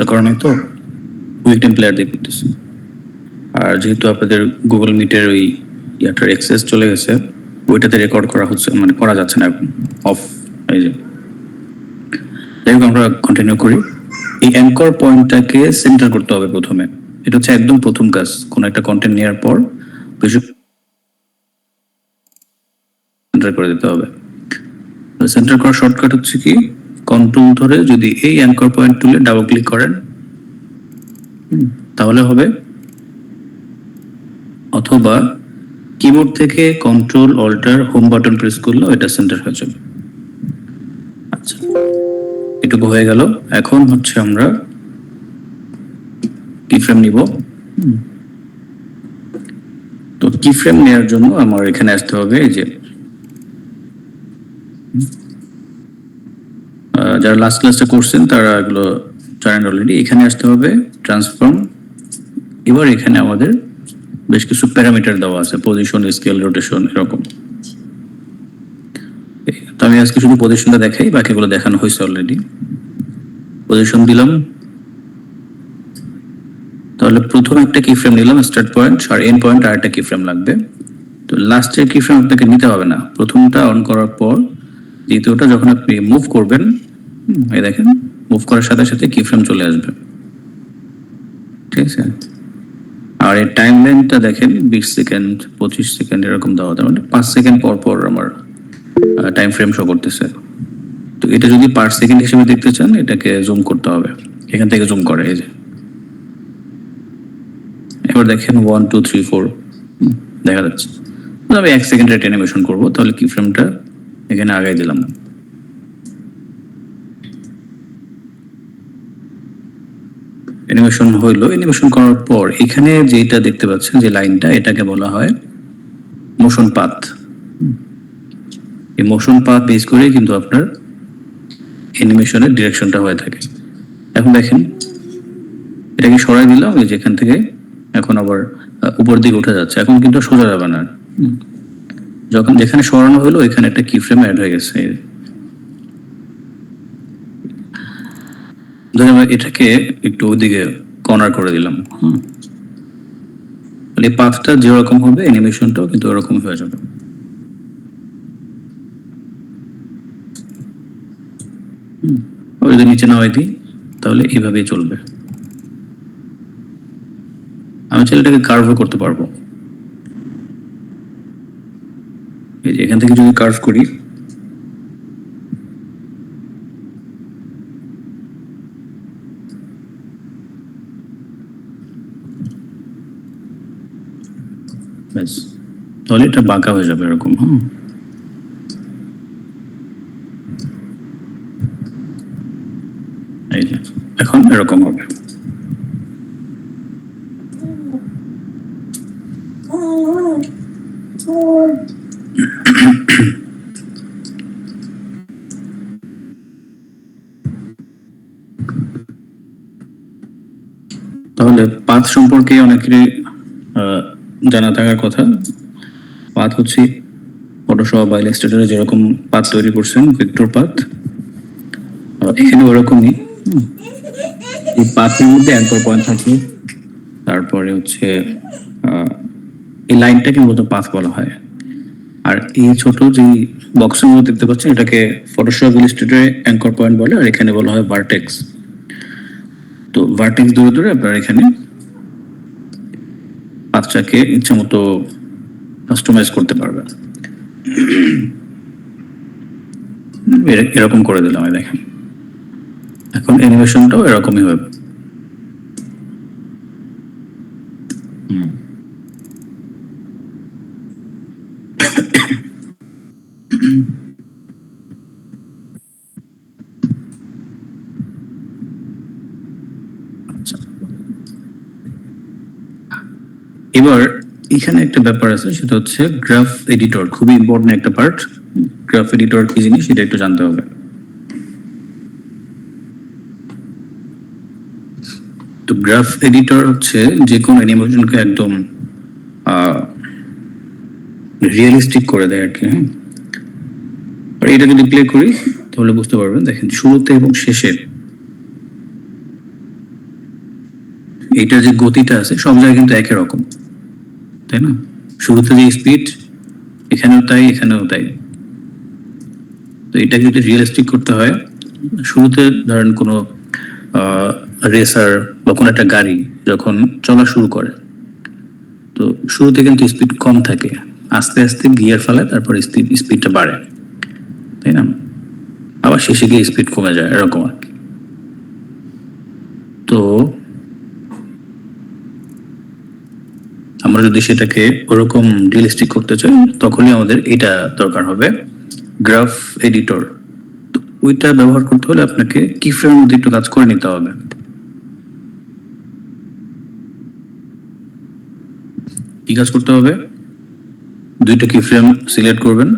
Install করা নাই তো, কুইক টাইম প্লেয়ার দিয়ে করতেছি। আর যেহেতু আপনাদের গুগল মিটের ওই ইয়াটার অ্যাক্সেস চলে গেছে, ওইটাতে রেকর্ড করা হচ্ছে, মানে করা যাচ্ছে না এখন, অফ। এই যে যাই হোক, আমরা কন্টিনিউ করি। এই অ্যাঙ্কর পয়েন্টটাকে সেন্টার করতে হবে প্রথমে। এটা হচ্ছে একদম প্রথম কাজ, কোনো একটা কন্টেন্ট নেওয়ার পর সেন্টার করে দিতে হবে। সেন্টার করার শর্টকাট হচ্ছে কি, কন্ট্রোল ধরে যদি এই অ্যাঙ্কর পয়েন্ট টুলে ডাবল ক্লিক করেন তাহলে হবে, অথবা কিবোর্ড থেকে control alter home button press করলেও এটা সেন্টার হয়ে যাবে। আচ্ছা, এটুকু হয়ে গেল। এখন হচ্ছে আমরা কিফ্রেম নিব। তো কিফ্রেম নেওয়ার জন্য আমার এখানে আসতে হবে, এই যে যারা লাস্ট ক্লাসটা করছেন তারা এগুলো জানেন অলরেডি। এখানে আসতে হবে ট্রান্সফর্ম। এবার এখানে আমাদের বেশ কিছু প্যারামিটার দেওয়া আছে, পজিশন, স্কেল, রোটেশন, এরকম। তো আমি আজকে শুধু পজিশনটা দেখাই, বাকিগুলো দেখানো হয়েছে অলরেডি। পজিশন দিলাম, তাহলে প্রথম একটা কি ফ্রেম নিলাম স্টার্ট পয়েন্ট, আর এন্ড পয়েন্ট আর একটা কি ফ্রেম লাগবে। তো লাস্টের কি ফ্রেম আপনাকে নিতে হবে না, প্রথমটা অন করার পর দ্বিতীয়টা যখন আপনি মুভ করবেন, এই দেখেন মুভ করার সাথে সাথে কি ফ্রেম চলে আসবে, ঠিক আছে। আর এই টাইম লাইনটা দেখেন 20 সেকেন্ড, 25 সেকেন্ড এরকম দেওয়া, মানে 5 সেকেন্ড পর পর আমার টাইম ফ্রেম শো করতেছে। তো এটা যদি পার সেকেন্ড হিসেবে দেখতে চান, এটাকে জুম করতে হবে, এখান থেকে জুম করে, এই যে এবার দেখেন 1 2 3 4 দেখা যাচ্ছে। আমি 1 সেকেন্ড রেট অ্যানিমেশন করবো, তাহলে কি ফ্রেমটা এখানে আগাই দিলাম। অ্যানিমেশন হইলো। অ্যানিমেশন করার পর এখানে যেটা দেখতে পাচ্ছেন যে লাইনটা, এটাকে বলা হয় মোশন পাথ। এই মোশন পাথ বেস করে কিন্তু আপনার অ্যানিমেশনের ডিরেকশনটা হয়ে থাকে। এখন দেখেন এটাকে সরাই দিলাম, এই যেখান থেকে এখন আবার উপর দিকে উঠে যাচ্ছে, এখন কিন্তু সোজা যাবে না। যখন যেখানে সরানো হলো এখানে একটা কি ফ্রেম অ্যাড হয়ে গেছে। এটাকে একটু ওদিকে কর্নার করে দিলাম। এই পাথটা যেরকম হবে অ্যানিমেশনটাও কিন্তু ওরকম হয়ে যাবে। যদি নিচে নামাই দিই তাহলে এইভাবেই চলবে। আমি চাইলে এটাকে কার্ভও করতে পারবো, এই যে এখান থেকে যদি কার্ভ করি, ব্যাস, তাহলে এটা বাঁকা হয়ে যাবে এরকম। এই যে এখন এরকম হবে। তাহলে পাথ সম্পর্কে অনেকেরই জানা থাকার কথা। পাথ হচ্ছে ফটোশপ বা ইলাস্ট্রেটরে যেরকম পাথ তৈরি করছেন, ভেক্টর পাথ, এখানে ওরকমই। এই পাথের মধ্যে অ্যাঙ্কর পয়েন্ট থাকে, তারপরে হচ্ছে এই লাইনটাকে মূলত পাথ বলা হয়। আর এই ছোট যে বক্সের মধ্যে দেখতে পাচ্ছেন, এটাকে ফটোশপ ইলাস্ট্রেটরে অ্যাঙ্কর পয়েন্ট বলে, আর এখানে বলা হয় ভার্টেক্স। তো ভার্টেক্স ধরে ধরে আপনার এখানে পাথটাকে ইচ্ছা মতো কাস্টমাইজ করতে পারবেন। এরকম করে দিলাম, দেখেন এখন অ্যানিমেশনটাও এরকমই হবে। এবার এখানে একটা ব্যাপার আছে, সেটা হচ্ছে গ্রাফ এডিটর, খুবই ইম্পর্টেন্ট একটা পার্ট। গ্রাফ এডিটর কি জিনিস সেটা একটু জানতে হবে। তো গ্রাফ এডিটর হচ্ছে যে কোনো অ্যানিমেশনকে একদম রিয়েলিস্টিক করে দেয় আর কি। আর এটা যদি প্লে করি তাহলে বুঝতে পারবেন, দেখেন শুরুতে এবং শেষে এইটার যে গতিটা আছে সব জায়গায় কিন্তু একই রকম, তাই না? শুরুতে যে স্পিড এখানেও তাই, এখানেও তাই। তো এটাকে যদি রিয়েলিস্টিক করতে হয়, শুরুতে ধরেন কোনো রেসার বা কোনো একটা গাড়ি যখন চলা শুরু করে, তো শুরুতে কিন্তু স্পিড কম থাকে, আস্তে আস্তে গিয়ার ফেলে, তারপর স্পিডটা বাড়ে, তাই না? আবার শেষে গিয়ে স্পিড কমে যায়, এরকম আর কি। তো আমরা যদি সেটাকে ওরকম রিয়েলিস্টিক করতে চাই, তখনই আমাদের এটা দরকার হবে, গ্রাফ এডিটর। তো ওইটা ব্যবহার করতে হলে আপনাকে কি ফ্রেমের মধ্যে একটু কাজ করে নিতে হবে। কি কাজ করতে হবে? দুইটা কি ফ্রেম সিলেক্ট করবেন,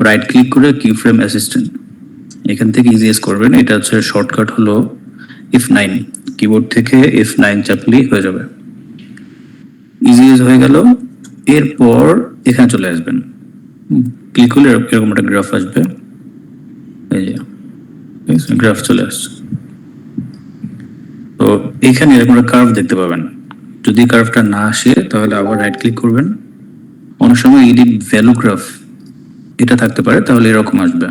রাইট ক্লিক করে কি ফ্রেম অ্যাসিস্ট্যান্ট, এখান থেকে ইজিএস করবেন। এটা হচ্ছে শর্টকাট হলো F9, কিবোর্ড থেকে F9 চাপলেই হয়ে যাবে। ইজিএস হয়ে গেল। এরপর এখানে চলে আসবেন, ক্লিক করলে এরকম একটা গ্রাফ আসবে, এই যে গ্রাফ চলে আসছে। তো এখানে এরকম একটা কার্ভ দেখতে পাবেন। যদি কার্ভটা না আসে তাহলে আবার রাইট ক্লিক করবেন। অনেক সময় এডিট ভ্যালু গ্রাফ এটা থাকতে পারে, তাহলে এরকম আসবে।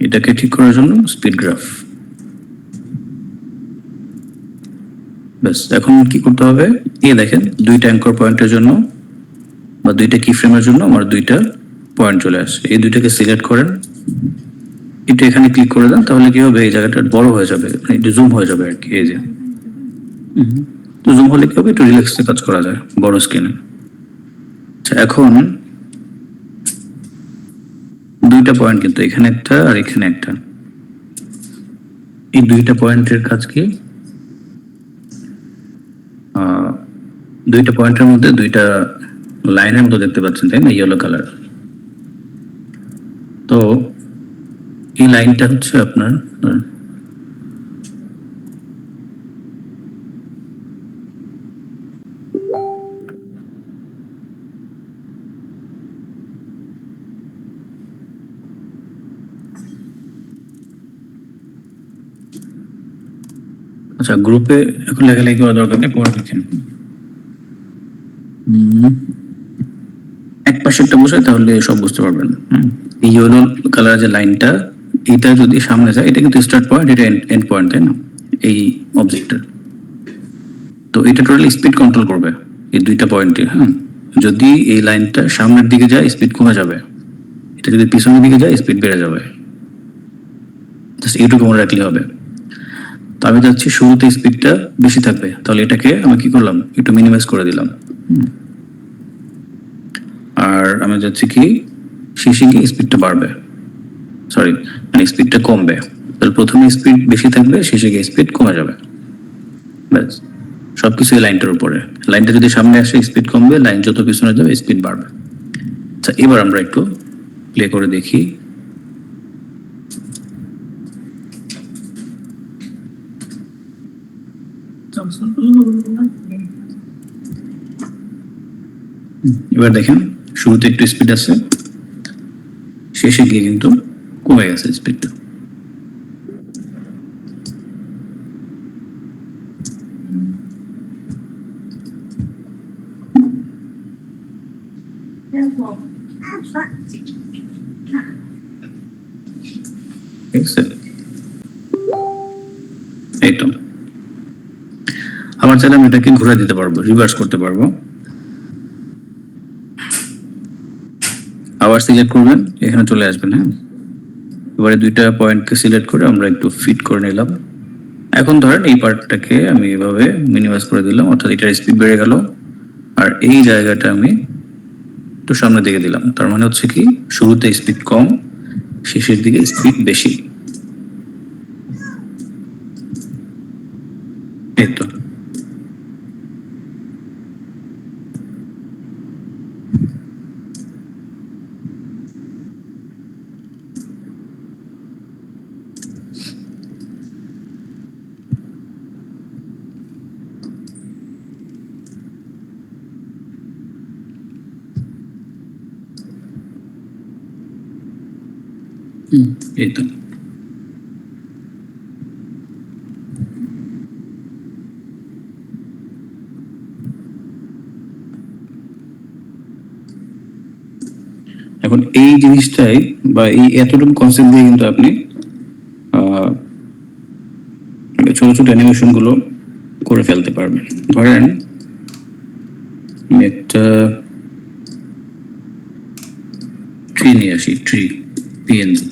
এটাকে ঠিক করার জন্য স্পিড গ্রাফ। ব্যাস, এখন কি করতে হবে? দেখেন দুইটা অ্যাঙ্কর পয়েন্টের জন্য বা দুইটা কি ফ্রেমের জন্য আমার দুইটা পয়েন্ট চলে আসে। এই দুইটাকে সিলেক্ট করেন, একটু এখানে ক্লিক করে দেন, তাহলে কি হবে, এই জায়গাটা বড় হয়ে যাবে, একটু জুম হয়ে যাবে আর কি। এই যে তো জুম হলে কি হবে, একটু রিল্যাক্সে কাজ করা যায় বড় স্ক্রিনে। আচ্ছা, এখন দুইটা পয়েন্ট কিন্তু এখানে একটা আর এখানে একটা, এই দুইটা পয়েন্টের কাজ কি? দুইটা পয়েন্টের মধ্যে দুইটা লাইনের মতো দেখতে পাচ্ছেন, তাই না, ইয়েলো কালার। তো এই লাইনটা হচ্ছে আপনার আচ্ছা, গ্রুপে এখন লেখালেখি করা দরকার নেই, পরে লিখেন। এক পাশেরটা বসে তাহলে সব বুঝতে পারবেন। এই ইয়েলো কালার যে লাইনটা, এটা যদি সামনে যায়, এটা কিন্তু স্টার্ট পয়েন্ট, এটা এন্ড পয়েন্ট, তাই না, এই অবজেক্টের। তো এটা টোটালি স্পিড কন্ট্রোল করবে এই দুইটা পয়েন্টে। যদি এই লাইনটা সামনের দিকে যায় স্পিড কমে যাবে, এটা যদি পিছনের দিকে যায় স্পিড বেড়ে যাবে। জাস্ট এইটুকু মনে রাখলে হবে। তো আমি যাচ্ছি শুরুতে স্পিডটা বেশি থাকবে, তাহলে এটাকে আমি কি করলাম, একটু মিনিমাইজ করে দিলাম। আর আমি যাচ্ছি কি, শেষে গিয়ে স্পিডটা বাড়বে, সরি মানে স্পিডটা কমবে। তাহলে প্রথমে স্পিড বেশি থাকবে, শেষে গিয়ে স্পিড কমে যাবে। ব্যাস, সবকিছু এই লাইনটার উপরে। লাইনটা যদি সামনে আসে স্পিড কমবে, লাইন যত পিছনে যাবে স্পিড বাড়বে। আচ্ছা, এবার আমরা একটু প্লে করে দেখি। এবার দেখেন শুরুতে একটু স্পিড আছে, শেষে গিয়ে কিন্তু কমে গেছে স্পিডটা। এই তো, আবার চাইলে আমি এটাকে ঘুরে দিতে পারবো, রিভার্স করতে পারবো। আবার সিলেক্ট করবেন, এখানে চলে আসবেন। এবারে দুইটা পয়েন্টকে সিলেক্ট করে আমরা একটু ফিট করে নিলাম। এখন ধরেন এই পার্টটাকে আমি এভাবে মিনিমাইজ করে দিলাম, অর্থাৎ এটার স্পিড বেড়ে গেল। আর এই জায়গাটা আমি একটু সামনের দিকে দিলাম, তার মানে হচ্ছে কি, শুরুতে স্পিড কম, শেষের দিকে স্পিড বেশি। এই তো। এই তো। এখন এই জিনিসটাই বা এই এতটুকু কনসেপ্ট দিয়ে কিন্তু আপনি আহ, ছোট ছোট অ্যানিমেশন গুলো করে ফেলতে পারবেন। ধরেন আমি একটা ট্রি নিয়ে আসি, ট্রি পিএনজি।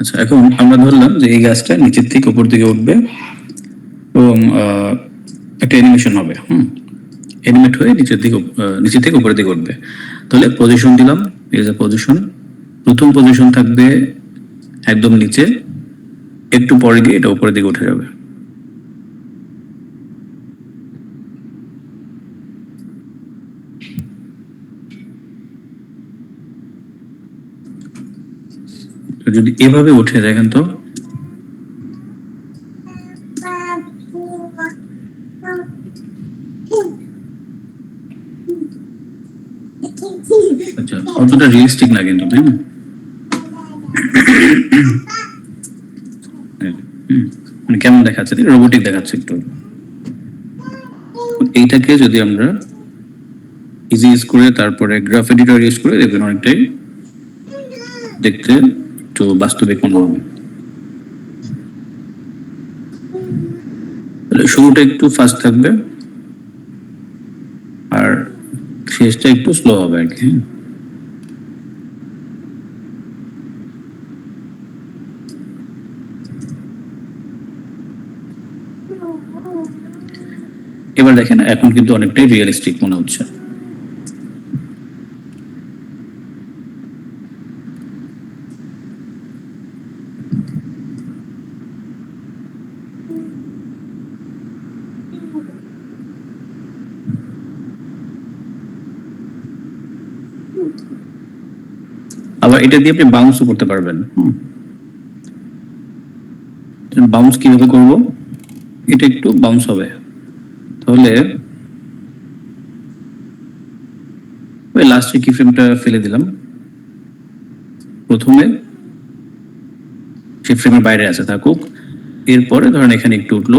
আচ্ছা, এখন আমরা ধরলাম যে এই গাছটা নিচের থেকে উপর দিকে উঠবে এবং একটা অ্যানিমেশন হবে। অ্যানিমেট হয়ে নিচের থেকে উপরের দিকে উঠবে। তাহলে পজিশন দিলাম, এই যে পজিশন, প্রথম পজিশন থাকবে একদম নিচে, একটু পরে গিয়ে এটা উপরের দিকে উঠে যাবে। তো যদি এভাবে উঠে দেখেন তো, আচ্ছা অতটা রিয়েলিস্টিক না কিন্তু, তাই না? মানে কেমন দেখাচ্ছে, রোবোটিক দেখাচ্ছে একটু। এইটাকে যদি আমরা ইজি ইউজ করে তারপরে গ্রাফ এডিটর ইউজ করে দেখবেন অনেকটাই দেখতে একটু বাস্তবিক মনে হবে। শুরুটা একটু ফাস্ট থাকবে আর শেষটা একটু স্লো হবে আর কি। এবার দেখেন এখন কিন্তু অনেকটাই রিয়েলিস্টিক মনে হচ্ছে। আবার এটা দিয়ে আপনি বাউন্সও করতে পারবেন। বাউন্স কিভাবে করব, এটা একটু বাউন্স হবে, তাহলে ওই লাস্টে কি ফ্রেমটা ফেলে দিলাম, প্রথমে সে ফ্রেমের বাইরে আছে থাকুক, এরপরে ধরেন এখানে একটু উঠলো,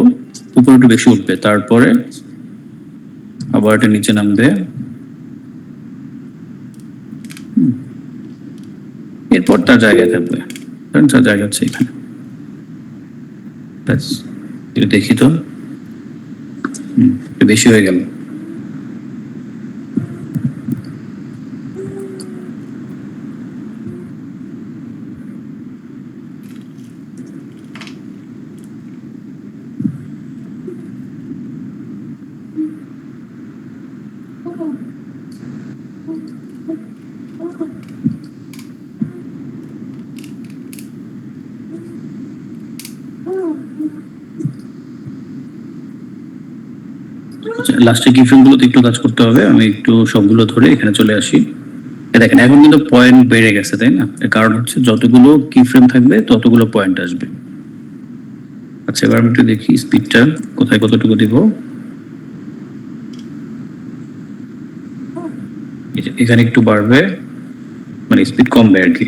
উপরে একটু বেশি উঠবে, তারপরে আবার এটা নিচে নামবে, এরপর তার জায়গায় থাকবে, কারণ তার জায়গা হচ্ছে এখানে। ব্যাস, এটা দেখি তো বেশি হয়ে গেল। লাস্টে কি ফ্রেম গুলোতে একটু কাজ করতে হবে, আমি একটু সবগুলো ধরে এখানে চলে আসি। দেখেন এখন কিন্তু পয়েন্ট বেড়ে গেছে, তাই না? এর কারণ হচ্ছে যতগুলো কি ফ্রেম থাকবে ততগুলো পয়েন্ট আসবে। আচ্ছা এবার আমি একটু দেখি স্পিডটা কোথায় কতটুকু দিব। এখানে একটু বাড়বে, মানে স্পিড কমবে আর কি।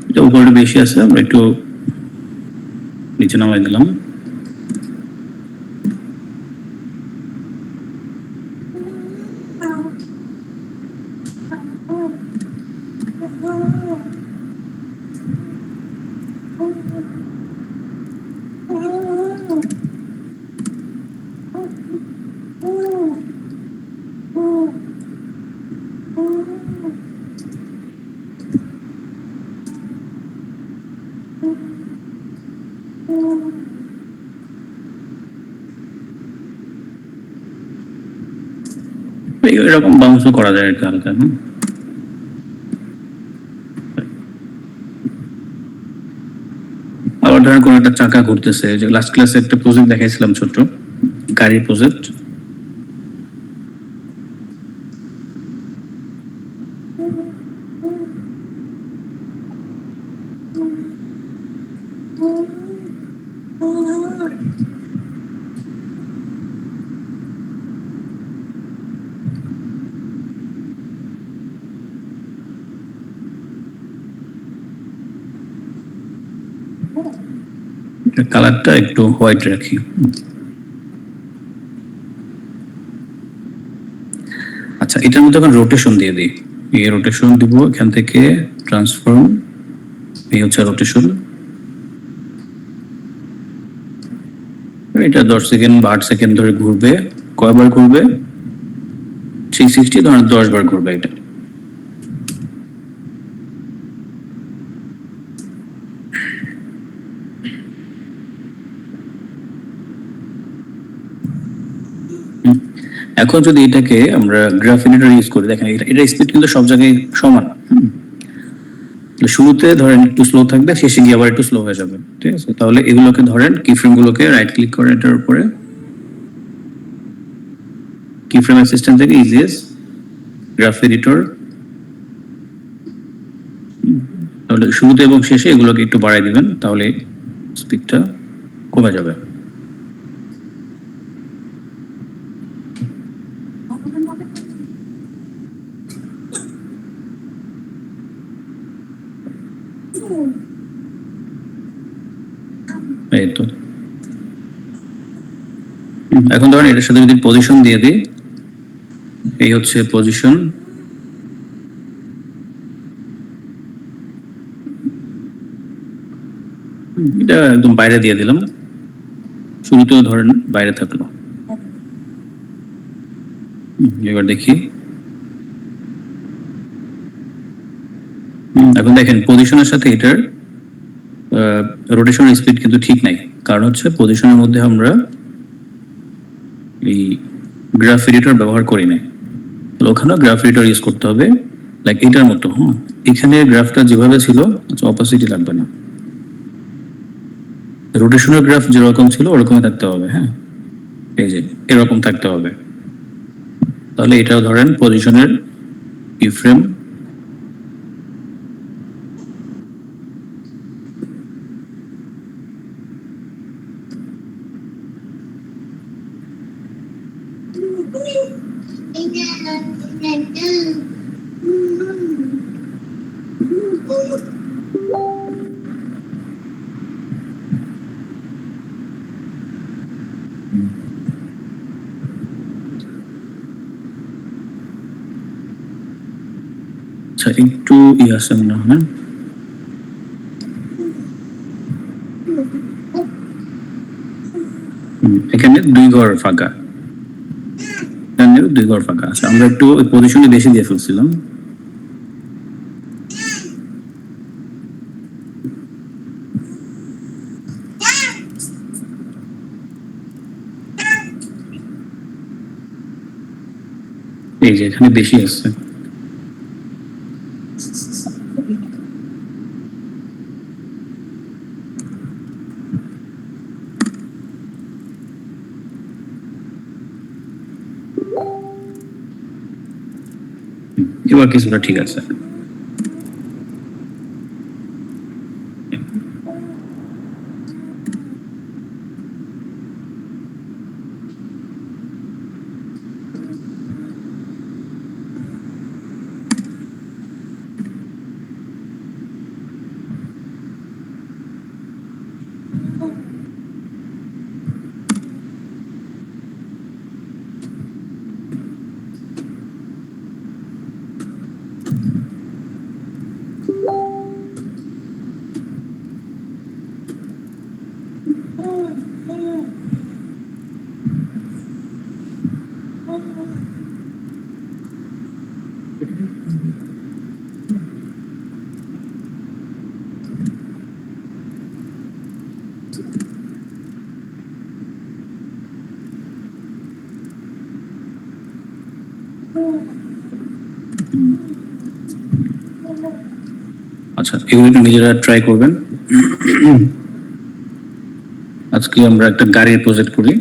এটা উপরে বেশি আছে, আমরা একটু নিচে নামাই দিলাম। এরকম বাউন্সও করা যায় একটু হালকা। আবার ধরেন কোন একটা চাকা ঘুরতেছে, যে লাস্ট ক্লাসে একটা প্রজেক্ট দেখাইছিলাম ছোট গাড়ির প্রজেক্ট। কালারটা একটু হোয়াইট রাখি। আচ্ছা, এটার মধ্যে এখন রোটেশন দিয়ে দিই। এই রোটেশন দিব এখান থেকে, ট্রান্সফর্ম, এই হচ্ছে রোটেশন। এটা 10 সেকেন্ড বা 8 সেকেন্ড ধরে ঘুরবে। কয়বার ঘুরবে? 360 ধরেন 10 বার ঘুরবে এটা। এখন যদি এটাকে আমরা গ্রাফিনেটর ইউজ করি, দেখেন এটা স্পিড কিন্তু সব জায়গায় সমান। শুরুতে ধরেন একটু স্লো থাকবে, শেষে গিয়ে আবার একটু স্লো হয়ে যাবে, ঠিক আছে? তাহলে এগুলোকে ধরেন কিফ্রেম গুলোকে রাইট ক্লিক করে এটার উপরে, কিফ্রেম অ্যাসিস্ট্যান্ট থেকে ইজিএস গ্রাফ এডিটর, তাহলে শুরুতে এবং শেষে এগুলোকে একটু বাড়াই দিবেন, তাহলে স্পিডটা কমে যাবে। এই তো। এখন ধরেন এটার সাথে যদি পজিশন দিয়ে দিই, এই হচ্ছে পজিশন। এটা একদম বাইরে দিয়ে দিলাম, শুরুতেও ধরেন বাইরে থাকলো। এবার দেখি, এখন দেখেন পজিশনের সাথে এটার রোটেশনের স্পিড কিন্তু ঠিক নাই, কারণ হচ্ছে পজিশনের মধ্যে আমরা এই গ্রাফ এডিটর ব্যবহার করি নাই। ওখানেও গ্রাফ এডিটর ইউজ করতে হবে, লাইক এটার মতো। এখানে গ্রাফটা যেভাবে ছিল, অপোসিটি লাগবে না, রোটেশনের গ্রাফ যেরকম ছিল ওরকমই থাকতে হবে। হ্যাঁ, এই যে এরকম থাকতে হবে। তাহলে এটাও ধরেন পজিশনের কিফ্রেম, আচ্ছা একটু আছে মনে হয়। এখানে 2 ঘর ফাঁকা, এখানে 2 ঘর ফাঁকা আছে। আমরা একটু পজিশনে বেশি দিয়ে ফেলছিলাম। এই যে এখানে বেশি আছে। এবার কিছুটা ঠিক আছে। আচ্ছা, এগুলো একটু নিজেরা ট্রাই করবেন। আজকে আমরা একটা গাড়ির প্রজেক্ট করি।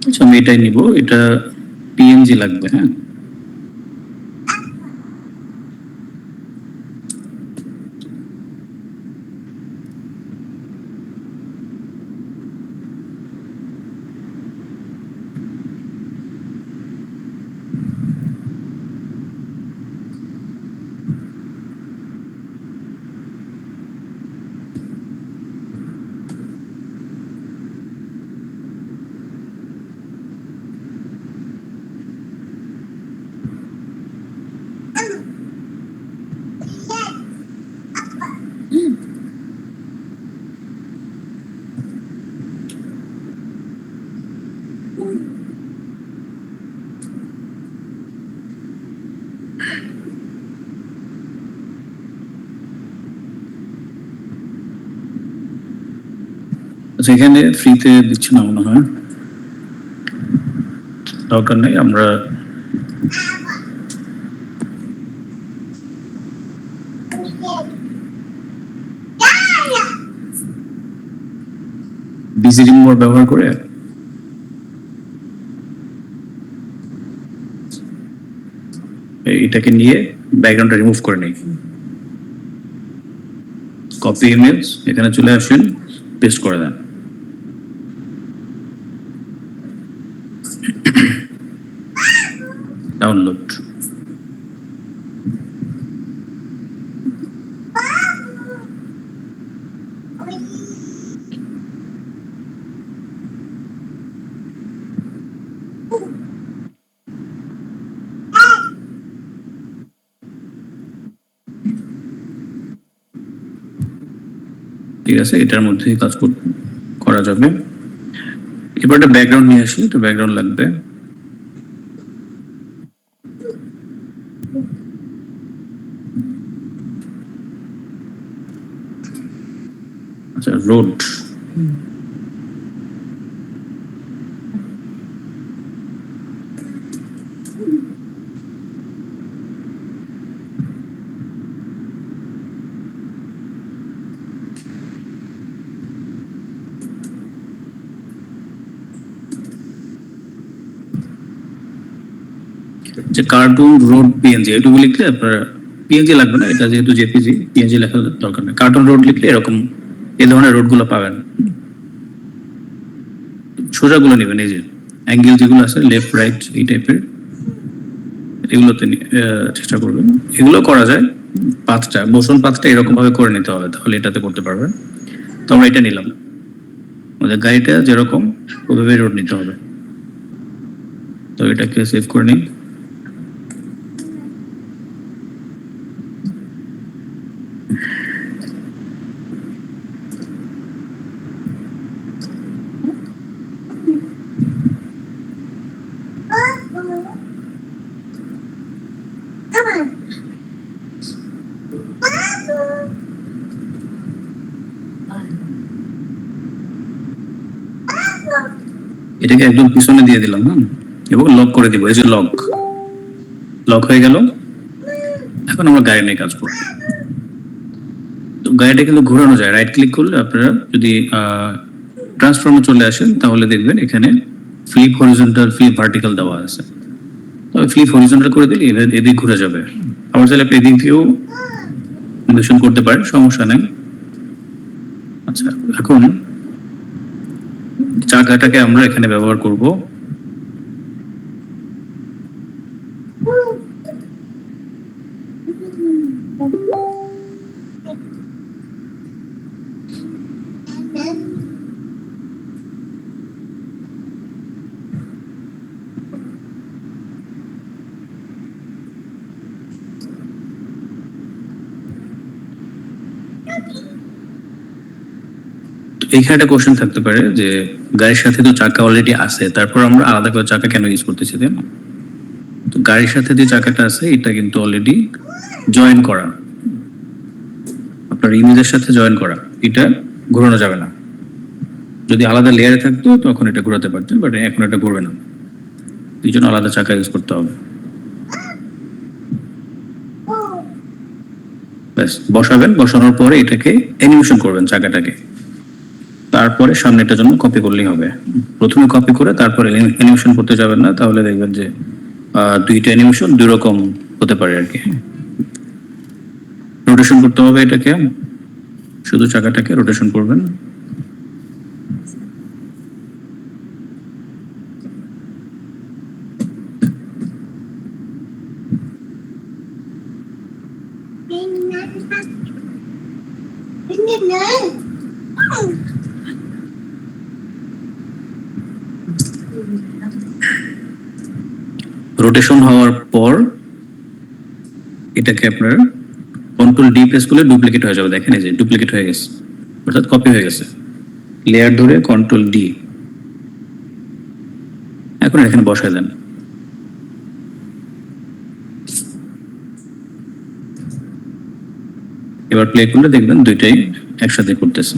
আচ্ছা, আমি এটাই নিব। এটা পিএনজি লাগবে। হ্যাঁ, আচ্ছা, এখানে ফ্রিতে দিচ্ছে না মনে হয়, দরকার নেই। আমরা বিজি রিমুভার ব্যবহার করে এটাকে নিয়ে ব্যাকগ্রাউন্ডটা রিমুভ করে নেই। কপি ইমেজ, এখানে চলে আসেন, পেস্ট করে দেন। ডাউনলোড। ঠিক আছে, এটার মধ্যেই কাজ করা যাবে। এবার একটা ব্যাকগ্রাউন্ড নিয়ে আসি, তো ব্যাকগ্রাউন্ড লাগবে। আচ্ছা, রোড। যে কার্টুন রোড পিএনজি এটুকু লিখলে আপনার পিএনজি লাগবে না, এটা যেহেতু জেপিজি, পিএনজি লেখার দরকার নেই। কার্টুন রোড লিখলে এরকম এই ধরনের রোড গুলো পাবেন। সোজাগুলো নেবেন, এই যে অ্যাঙ্গেল যেগুলো আছে লেফট রাইট এই টাইপের, এগুলোতে চেষ্টা করবেন। এগুলো করা যায়। পাঁচটা মোশন, পাঁচটা এরকম ভাবে করে নিতে হবে, তাহলে এটাতে করতে পারবেন। তো আমরা এটা নিলাম। আমাদের গাড়িটা যেরকম ওভাবে রোড নিতে হবে। তো এটাকে সেভ করে নিই। এটাকে একদম পিছনে দিয়ে দিলাম, এবং লক করে দিব। এই যে লক হয়ে গেল। এখন আমরা গাড়ি নিয়ে কাজ করব। তো গাড়িটা কিন্তু ঘোরানো যায়। রাইট ক্লিক করলে আপনারা যদি ট্রান্সফর্মে চলে আসেন তাহলে দেখবেন এখানে ফ্লিপ হরিজন্টাল, ফ্লিপ ভার্টিক্যাল দেওয়া আছে। তবে ফ্লিপ হরিজন্টাল করে দিলে এদিক ঘুরে যাবে। আবার চাইলে আপনি এদিক দিয়েও নির্দেশন করতে পারেন, সমস্যা নেই। আচ্ছা, এখন চাকাটাকে আমরা এখানে ব্যবহার করব। এইখানে একটা কোশ্চেন থাকতে পারে যে গাড়ির সাথে তো চাকা অলরেডি আছে, তারপর আমরা আলাদা করে চাকা কেন ইউজ করতেছি, তাই না? তো গাড়ির সাথে যে চাকাটা আছে এটা কিন্তু অলরেডি জয়েন করা, আপনার ইমেজের সাথে জয়েন করা। এটা ঘোরানো যাবে না। যদি আলাদা লেয়ারে থাকতো তখন এটা ঘোরাতে পারতেন, বাট এখন এটা ঘুরবে না। এই জন্য আলাদা চাকা ইউজ করতে হবে। ব্যাস, বসাবেন। বসানোর পরে এটাকে অ্যানিমেশন করবেন চাকাটাকে। তারপরে সামনেটার জন্য কপি করলেই হবে। প্রথমে কপি করে তারপরে অ্যানিমেশন করতে যাবেন না, তাহলে দেখবেন যে দুইটা অ্যানিমেশন দুই রকম হতে পারে আর কি। রোটেশন করতে হবে এটাকে, শুধু চাকাটাকে রোটেশন করবেন। রোটেশন হওয়ার পর এটাকে আপনার কন্ট্রোল ডি প্রেস করলে ডুপ্লিকেট হয়ে যাবে। দেখেন এই যে ডুপ্লিকেট হয়ে গেছে, অর্থাৎ কপি হয়ে গেছে। লেয়ার ধরে কন্ট্রোল ডি, এখন এখানে বসায় দেন। এবার প্লে করলে দেখবেন দুইটাই একসাথে করতেছে।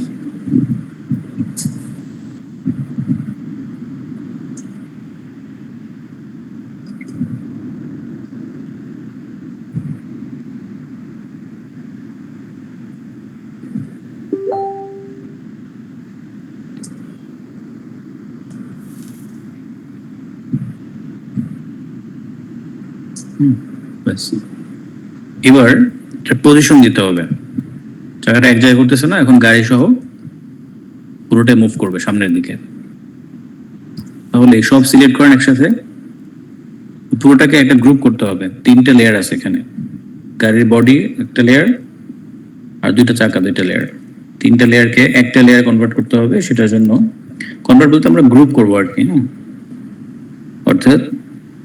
এবার পজিশন দিতে হবে। চাকাটা এক জায়গায় করতেছে না, এখন গাড়ি সহ পুরোটাই মুভ করবে সামনের দিকে। তাহলে সব সিলেক্ট করেন একসাথে, পুরোটাকে একটা গ্রুপ করতে হবে। তিনটা লেয়ার আছে এখানে, গাড়ির বডি একটা লেয়ার, আর দুইটা চাকা দুইটা লেয়ার। তিনটা লেয়ারকে একটা লেয়ার কনভার্ট করতে হবে। সেটার জন্য কনভার্ট বলতে আমরা গ্রুপ করবো আর কি, অর্থাৎ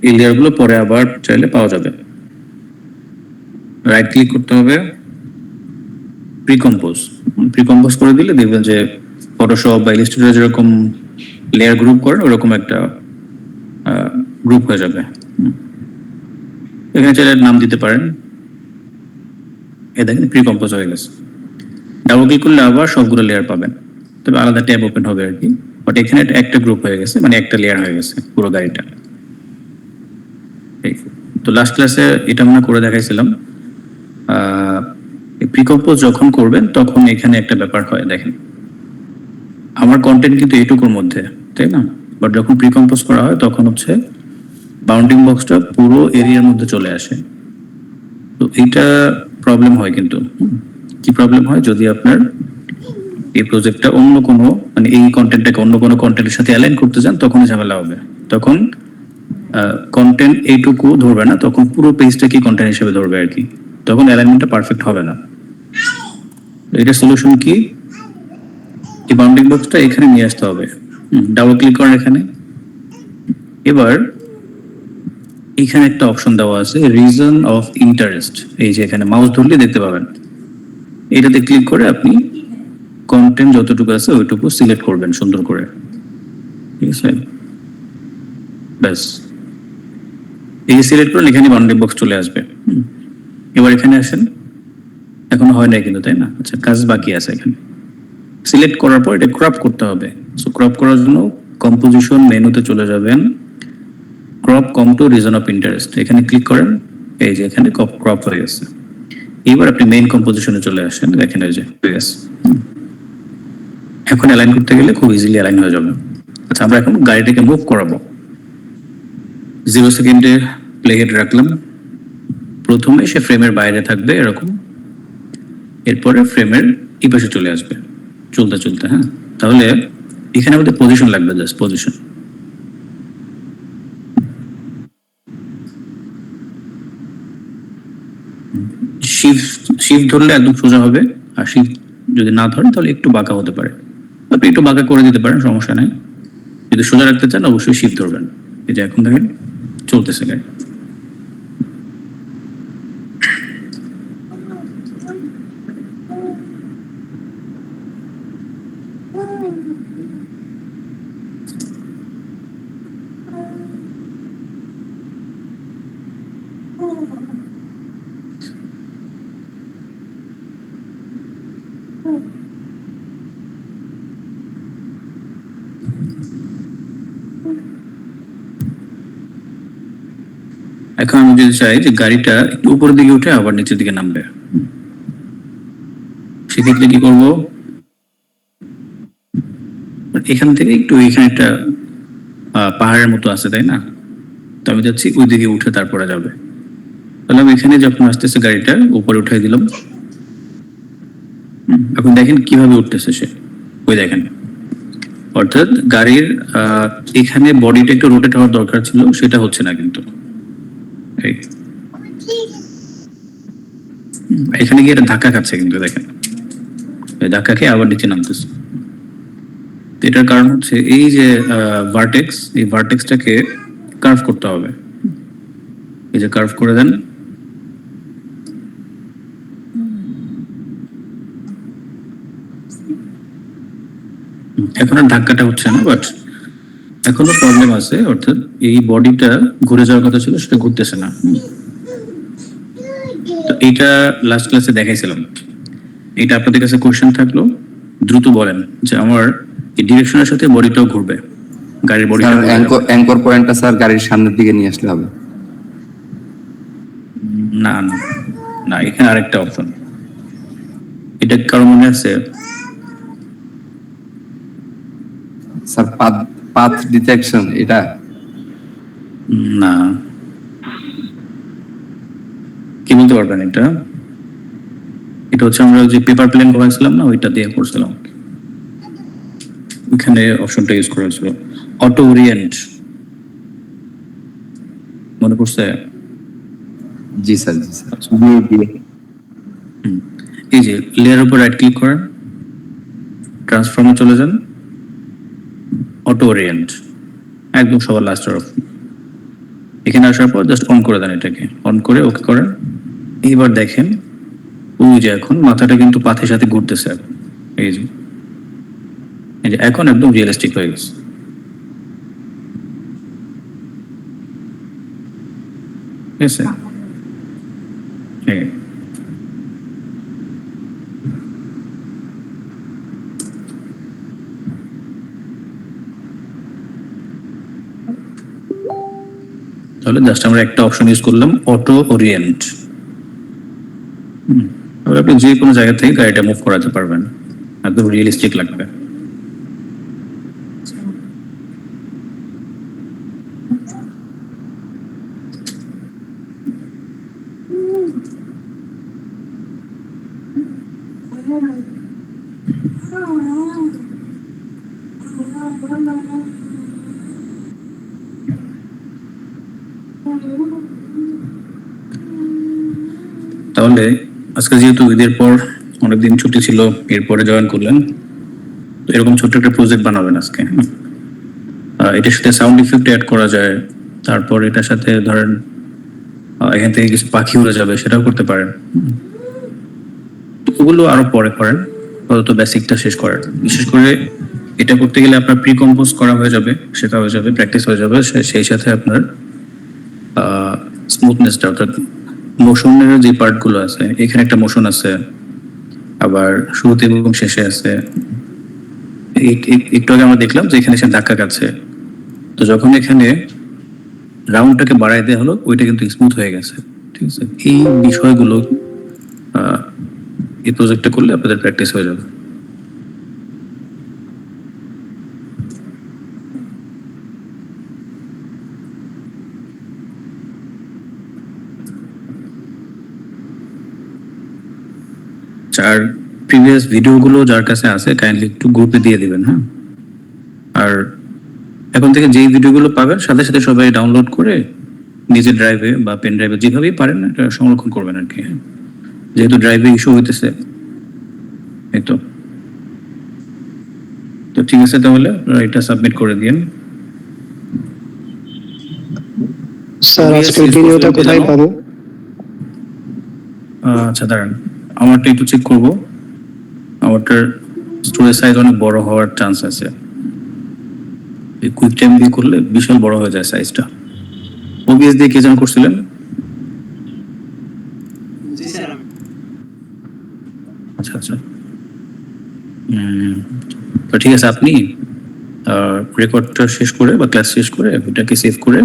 এই লেয়ারগুলো পরে আবার চাইলে পাওয়া যাবে। রাইট ক্লিক করতে হবে, প্রিকম্পোজ করে দিলে দেখবেন যে ফটোশপ বা ইলাস্ট্রেটর যেরকম লেয়ার গ্রুপ করেন ওরকম একটা গ্রুপ হয়ে যাবে। এখানে চাইলে নাম দিতে পারেন। এ দেখেন প্রিকম্পোজ হয়ে গেছে। ডাবল ক্লিক করলে আবার সবগুলো লেয়ার পাবেন, তবে আলাদা ট্যাব ওপেন হবে আর কি। বাট এখানে একটা গ্রুপ হয়ে গেছে, মানে একটা লেয়ার হয়ে গেছে পুরো গাড়িটা। তো লাস্ট ক্লাসে এটা আমরা করে দেখাইছিলাম। প্রিকম্পোজ যখন করবেন তখন এখানে একটা ব্যাপার হয়, দেখেন আমার কন্টেন্ট কিন্তু এইটুকুর মধ্যে, তাই না? বাট যখন প্রিকম্পোজ করা হয় তখন হচ্ছে বাউন্ডিং বক্সটা পুরো এরিয়ার মধ্যে চলে আসে। তো এইটা প্রবলেম হয়। কিন্তু কি প্রবলেম হয়, যদি আপনার এই প্রজেক্টটা অন্য কোনো, মানে এই কন্টেন্টটাকে অন্য কোনো কন্টেন্টের সাথে অ্যালাইন করতে যান, তখন ঝামেলা হবে। তখন কন্টেন্ট এইটুকু ধরবে না, তখন পুরো পেজটা কি কন্টেন্ট হিসেবে ধরবে আর কি। তখন অ্যালাইনমেন্টটা পারফেক্ট হবে না। এটা সলিউশন কি, এই বাউন্ডিং বক্সটা এখানে নিয়ে আসতে হবে। ডাবল ক্লিক করেন এখানে। এবার এখানে একটা অপশন দেওয়া আছে রিজন অফ ইন্টারেস্ট, এই যে এখানে মাউস ধরলে দেখতে পাবেন। এটাতে ক্লিক করে আপনি কন্টেন্ট যতটুকু আছে ওইটুকু সিলেক্ট করবেন সুন্দর করে, ঠিক আছে? ব্যাস, এই সিলেক্ট করলে এখানে বাউন্ডারি বক্স চলে আসবে। এবার এখানে আসেন, এখনো হয় নাই কিন্তু, তাই না? আচ্ছা, কাজ বাকি আছে। এখানে সিলেক্ট করার পর এটা ক্রপ করতে হবে। সো ক্রপ করার জন্য কম্পোজিশন মেনুতে চলে যাবেন, crop comp to region of interest, এখানে ক্লিক করেন। এই যে এখানে ক্রপ হয়ে গেছে। এবার আপনি মেইন কম্পোজিশনে চলে আসেন, দেখেন এই যে হয়ে গেছে। এখন অ্যালাইন করতে গেলে খুব ইজিলি অ্যালাইন হয়ে যাবে। আচ্ছা, আমরা এখন গাড়িটাকে মুভ করাবো। 0 সেকেন্ডে প্লে হেড রাখলাম। প্রথমে সে ফ্রেমের বাইরে থাকবে এরকম, এরপরে ফ্রেমের এই পাশে চলে আসবে চলতে চলতে। হ্যাঁ, তাহলে এখানে আমাদের পজিশন লাগবে, জাস্ট পজিশন। শিফট ধরলে একদম সোজা হবে, আর শিফট যদি না ধরেন তাহলে একটু বাঁকা হতে পারে। আপনি একটু বাঁকা করে দিতে পারেন, সমস্যা নাই। যদি সোজা রাখতে চান অবশ্যই শিফট ধরবেন। এই যে এখন দেখেন চলতেছে গাড়ি। এখন আমি যদি চাই যে গাড়িটা একটু উপরের দিকে উঠে আবার নিচের দিকে নামবে, সেক্ষেত্রে কি করবো? এখান থেকে একটু, এখানে একটা পাহাড়ের মতো আছে, তাই না? তো আমি যাচ্ছি ওই দিকে উঠে তারপরে যাবে। তাহলে আমি এখানে যখন আসতেছে গাড়িটা উপরে উঠাই দিলাম। এখন দেখেন কিভাবে উঠতেছে সে, ওই দেখেন। অর্থাৎ গাড়ির এখানে বডিটা একটু রোটেট হওয়ার দরকার ছিল, সেটা হচ্ছে না কিন্তু। এখানে গিয়ে এটা ধাক্কা খাচ্ছে কিন্তু, দেখেন ধাক্কা খেয়ে আবার নিচে নামতেছে। এটার কারণ হচ্ছে এই যে ভার্টেক্স, এই ভার্টেক্সটাকে কার্ভ করতে হবে। এই যে কার্ভ করে দেন। এখন আর ধাক্কাটা হচ্ছে না, বাট এখনো প্রবলেম আছে। অর্থাৎ এই বডিটা ঘুরে যাওয়ার কথা ছিল, সেটা ঘুরতেছে না। তো এইটা লাস্ট ক্লাসে দেখাইছিলাম। এটা আপনাদের কাছে কোশ্চেন থাকলো, দ্রুত বলেন যে আমার এই ডিরেকশনের সাথে বডিটাও ঘুরবে, গাড়ির বডিটা। অ্যাঙ্কর পয়েন্টটা স্যার গাড়ির সামনের দিকে নিয়ে আসলে হবে। না না না, এখানে আরেকটা অপশন। এটা কারো মনে আছে? স্যার পাথ ডিটেকশন, এটা না, কি বলতে পারবেন? এটা এটা হচ্ছে আমরা যে পেপার প্লেন করেছিলাম না, ওইটা দিয়ে করছিলাম। এখানে অপশনটা ইউজ করা হয়েছিল অটো ওরিয়েন্ট, মনে পড়ছে? জি স্যার, জি স্যার। এই যে লেয়ার উপর রাইট ক্লিক করেন, ট্রান্সফর্মে চলে যান, অটো ওরিয়েন্ট, একদম সবার লাস্টের অপশন। এখানে আসার পর জাস্ট অন করে দেন, এটাকে অন করে ওকে করেন। এইবার দেখেন ওই যে এখন মাথাটা কিন্তু পাথের সাথে ঘুরতেছে। এই যে এখন একদম রিয়েলিস্টিক হয়ে গেছে। ঠিক আছে? তাহলে জাস্ট আমরা একটা অপশন ইউজ করলাম, অটো ওরিয়েন্ট। আপনি যে কোনো জায়গা থেকে গাড়িটা মুভ করাতে পারবেন, একদম রিয়েলিস্টিক লাগবে। তাহলে আজকে যেহেতু ঈদের পর অনেকদিন ছুটি ছিল, এরপরে জয়েন করলেন, তো এরকম ছোট্ট একটা প্রজেক্ট বানাবেন আজকে। এটার সাথে সাউন্ড ইফেক্ট অ্যাড করা যায়। তারপর এটার সাথে ধরেন এখান থেকে কিছু পাখি উড়ে যাবে, সেটাও করতে পারেন। ওগুলো আরো পরে করেন, অন্তত বেসিকটা শেষ করেন। বিশেষ করে এটা করতে গেলে আপনার প্রি কম্পোজ করা হয়ে যাবে, শেখা হয়ে যাবে, প্র্যাকটিস হয়ে যাবে, সেই সাথে আপনার স্মুথনেসটা, অর্থাৎ মোশনের যে পার্টগুলো আছে, এখানে একটা মোশন আছে, আবার শুরুতে এবং শেষে আছে। একটু আগে আমরা দেখলাম যে এখানে সে ধাক্কা খাচ্ছে, তো যখন এখানে রাউন্ডটাকে বাড়াই দেওয়া হলো, ওইটা কিন্তু স্মুথ হয়ে গেছে। ঠিক আছে, এই বিষয়গুলো এই প্রজেক্টটা করলে আপনাদের প্র্যাকটিস হয়ে যাবে। আর প্রিভিয়াস ভিডিওগুলো যার কাছে আছে কাইন্ডলি একটু গ্রুপে দিয়ে দিবেন, হ্যাঁ। আর এখন থেকে যেই ভিডিওগুলো পাবেন সাথে সাথে সবাই ডাউনলোড করে নিজের ড্রাইভে বা পেন ড্রাইভে যেভাবেই পারেন এটা সংরক্ষণ করবেন আর কি, যেহেতু ড্রাইভে ইস্যু হইতেছে। এই তো ঠিক আছে, তাহলে আপনারা এটা সাবমিট করে দিন। স্যার আজকের ভিডিওটা কোথায় পাবো? আচ্ছা দাঁড়ান, আমারটা একটু চেক করব। আমারটার স্টোরেজ সাইজ অনেক বড় হওয়ার চান্স আছে, এই কুইক টাইম দিয়ে করলে বিশাল বড় হয়ে যায় সাইজটা। ওবিএস দিয়ে কে যেন করছিলেন? আচ্ছা আচ্ছা, তো ঠিক আছে, আপনি রেকর্ডটা শেষ করে বা ক্লাস শেষ করে ওটাকে সেভ করে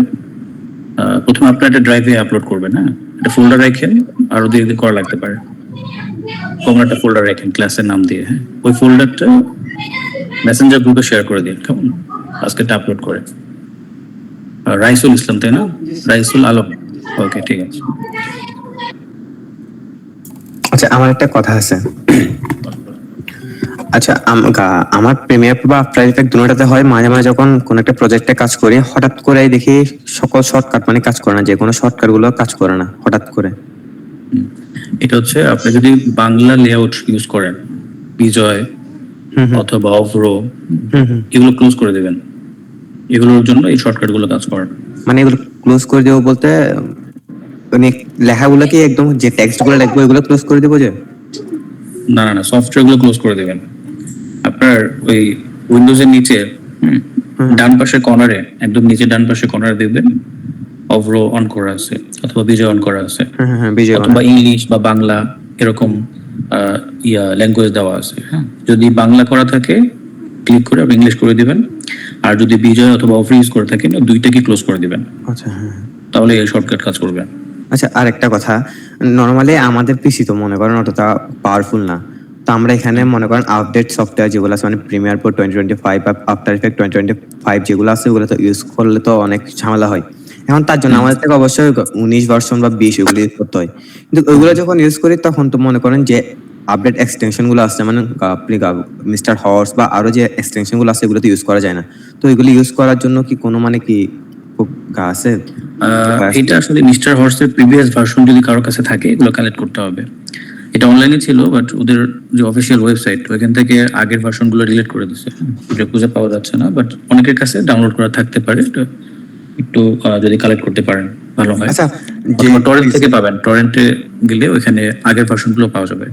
প্রথমে আপনার একটা ড্রাইভে আপলোড করবেন, হ্যাঁ। একটা ফোল্ডার রাখেন, আরো ধীরে ধীরে করা লাগতে পারে। তোমরা একটা ফোল্ডার রাখেন ক্লাসের নাম দিয়ে, হ্যাঁ। ওই ফোল্ডারটা মেসেঞ্জার গ্রুপে শেয়ার করে দিন, কেমন? আজকেটা আপলোড করে। রাইসুল ইসলাম, তাই না? রাইসুল আলম, ওকে ঠিক আছে। আচ্ছা, আমার একটা কথা আছে। আচ্ছা, আমার প্রিমিয়ার বা আফটার ইফেক্ট দুটোটাতে হয় মাঝে মাঝে যখন কোন একটা প্রজেক্টে কাজ করি, হঠাৎ করে দেখি সকল শর্টকাট মানে কাজ করে না, যে কোনো শর্টকাট গুলো কাজ করে না হঠাৎ করে। এটা হচ্ছে আপনি যদি বাংলা লেআউট ইউজ করেন, বিজয় অথবা অভ্র, এগুলো ক্লোজ করে দেবেন। এগুলোর জন্য এই শর্টকাট গুলো কাজ করেন। মানে এগুলো ক্লোজ করে দেবো বলতে মানে লেখাগুলো কি একদম যে টেক্সট গুলো লিখবো এগুলো ক্লোজ করে দেবো যে? না না না, সফটওয়্যার গুলো ক্লোজ করে দেবেন। আপনার ওই উইন্ডোজের নিচে ডান পাশে কর্নারে, একদম নিচে ডান পাশে কর্নারে দেখবেন অভ্র অন করা আছে অথবা বিজয় অন করা আছে, বিজয় অথবা ইংলিশ বা বাংলা এরকম ল্যাঙ্গুয়েজ দেওয়া আছে, হ্যাঁ। যদি বাংলা করা থাকে ক্লিক করে আপনি ইংলিশ করে দিবেন, আর যদি বিজয় অথবা অভ্র ইউজ করে থাকেন দুইটাকে ক্লোজ করে দিবেন। আচ্ছা, হ্যাঁ, তাহলে এই শর্টকাট কাজ করবে। আচ্ছা, আর একটা কথা, নর্মালি আমাদের পিসি তো মনে করেন অতটা পাওয়ারফুল না, তো আমরা এখানে মনে করেন আপডেট সফটওয়্যার যেগুলো আছে মানে প্রিমিয়ার প্রো 2025 বা আফটার ইফেক্ট 2025 যেগুলো আছে ওগুলো তো ইউজ করলে তো অনেক ঝামেলা হয়। এখন তার জন্য আমাদের থেকে অবশ্যই 19 ভার্সন বা 20 এগুলো ইউজ করতে হয়, কিন্তু ওইগুলো যখন ইউজ করি তখন তো মনে করেন যে আপডেট এক্সটেনশন গুলো আছে মানে আপনি মিস্টার হর্স বা আরো যে এক্সটেনশন গুলো আছে এগুলো তো ইউজ করা যায় না। তো এগুলো ইউজ করার জন্য কি কোনো মানে কি আছে? এটা আসলে মিস্টার হর্সের প্রিভিয়াস ভার্সন যদি কারোর কাছে থাকে এগুলো কালেক্ট করতে হবে। এটা অনলাইনে ছিল, বাট ওদের যে অফিসিয়াল ওয়েবসাইট ওইখান থেকে আগের ভার্সন গুলো ডিলিট করে দিচ্ছে, এটা খুঁজে পাওয়া যাচ্ছে না। বাট অনেকের কাছে ডাউনলোড করা থাকতে পারে, এটা একটু যদি কালেক্ট করতে পারেন ভালো হয়। আচ্ছা, যে টরেন্ট থেকে পাবেন, টরেন্টে গেলে ওইখানে আগের ভার্সন গুলো পাওয়া যাবে,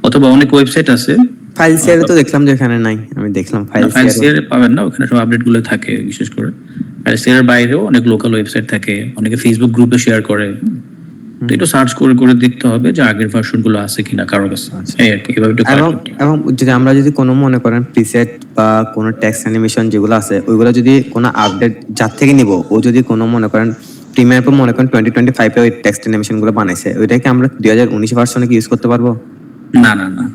অথবা অনেক ওয়েবসাইট আছে। ফাইল শেয়ারে তো দেখলাম যে এখানে নাই, আমি দেখলাম ফাইল শেয়ারে পাবেন না, ওখানে সব আপডেট গুলো থাকে। বিশেষ করে ফাইল শেয়ারের বাইরেও অনেক লোকাল ওয়েবসাইট থাকে, অনেকে ফেসবুক গ্রুপে শেয়ার করে। তো একটু সার্চ করে করে দেখতে হবে যে আগের ভার্সন গুলো আছে কিনা কারোর কাছে, এই আর কি। এভাবে একটু এবং যদি আমরা যদি কোনো মনে করেন প্রিসেট বা কোনো টেক্সট অ্যানিমেশন যেগুলো আছে ওইগুলো যদি কোনো আপডেট যার থেকে নিব, ও যদি কোনো মনে করেন প্রিমিয়ার প্রো মনে করেন 2025 এ ওই টেক্সট অ্যানিমেশন গুলো বানাইছে, ওইটাকে আমরা 2019 ভার্সনে কি ইউজ করতে পারবো? না না না,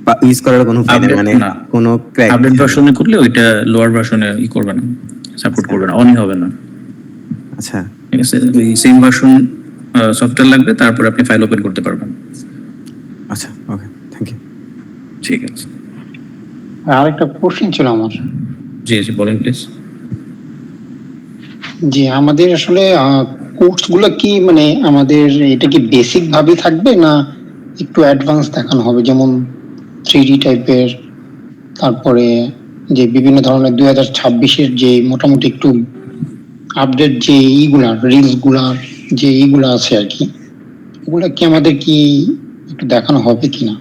বা ইউজ করার কোনো উপায় নেই, মানে কোনো আপডেট ভার্সনে করলে ওইটা লোয়ার ভার্সনে করবে না, সাপোর্ট করবে না, অনই হবে না। আচ্ছা, ঠিক আছে, ওই সেম ভার্সন সফটওয়্যার লাগবে, তারপর আপনি ফাইল ওপেন করতে পারবেন। আচ্ছা, ওকে, থ্যাংক ইউ। ঠিক আছে, আর একটা কোশ্চেন ছিল আমার। জি জি বলেন প্লিজ। জি, আমাদের আসলে কোর্স গুলো কি মানে আমাদের এটা কি বেসিক ভাবে থাকবে না একটু অ্যাডভান্স দেখানো হবে, যেমন 3D টাইপের, তারপরে যে বিভিন্ন ধরনের 2026-এর যে মোটামুটি একটু আপডেট যে ইগুলার রিলস গুলার যে এইগুলো আছে আর কি, ওগুলা কি আমাদের কি একটু দেখানো হবে কিনা?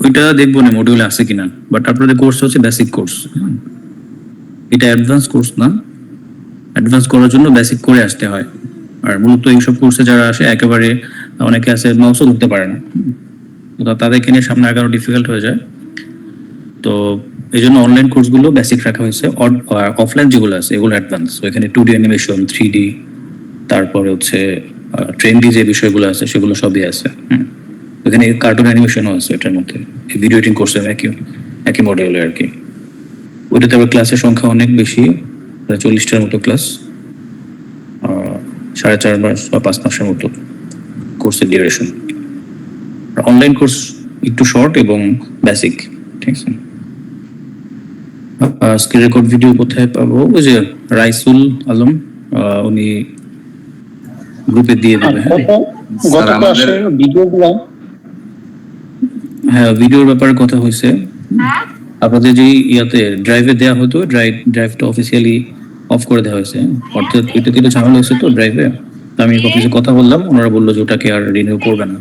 ওইটা দেখবো না মডিউলে আছে কিনা, বাট আপনাদের কোর্স হচ্ছে বেসিক কোর্স, এটা অ্যাডভান্স কোর্স না। অ্যাডভান্স করার জন্য বেসিক করে আসতে হয়। আর মূলত এইসব কোর্সে যারা আসে একেবারে অনেকে আছে মাউসও ধরতে পারে না, তো তাদেরকে নিয়ে সামনে আগানো ডিফিকাল্ট হয়ে যায়। তো এই জন্য অনলাইন কোর্সগুলো বেসিক রাখা হয়েছে। অফলাইন যেগুলো আছে এগুলো অ্যাডভান্স, ওইখানে 2D অ্যানিমেশন, 3D, তারপরে হচ্ছে ট্রেন্ডি যে বিষয়গুলো আছে সেগুলো সবই আছে। ওখানে কার্টুন অ্যানিমেশনও আছে এটার মধ্যে, ভিডিও এডিটিং কোর্সের একই মডেলের আর কি। ওইটাতে আবার ক্লাসের সংখ্যা অনেক বেশি, প্রায় 40টার মতো ক্লাস, 4.5 মাস বা 5 মাসের মতো কোর্সের ডিউরেশন। অনলাইন কোর্স একটু শর্ট এবং বেসিক, ঠিক আছে। স্ক্রিন রেকর্ড ভিডিও কোথায় পাবো? ওই যে রাইসুল আলম, উনি গ্রুপে দিয়ে আর দেবে। হ্যাঁ গত ক্লাসের ভিডিওগুলো হ্যাঁ, ভিডিওর ব্যাপারে কথা হয়েছে। আপনাদের যে ইয়াতে ড্রাইভে দেওয়া হতো, ড্রাইভটা অফিসিয়ালি অফ করে দেওয়া হয়েছে। অর্থাৎ এটা কিন্তু ঝামেলা হয়েছে তো ড্রাইভে। তো আমি অফিসে কথা বললাম, ওনারা বললো যে ওটাকে আর রিনিউ করবে না।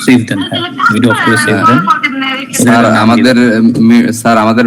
সেভ দেন, হ্যাঁ ভিডিও অফ করে সেভ দেন। স্যার আমাদের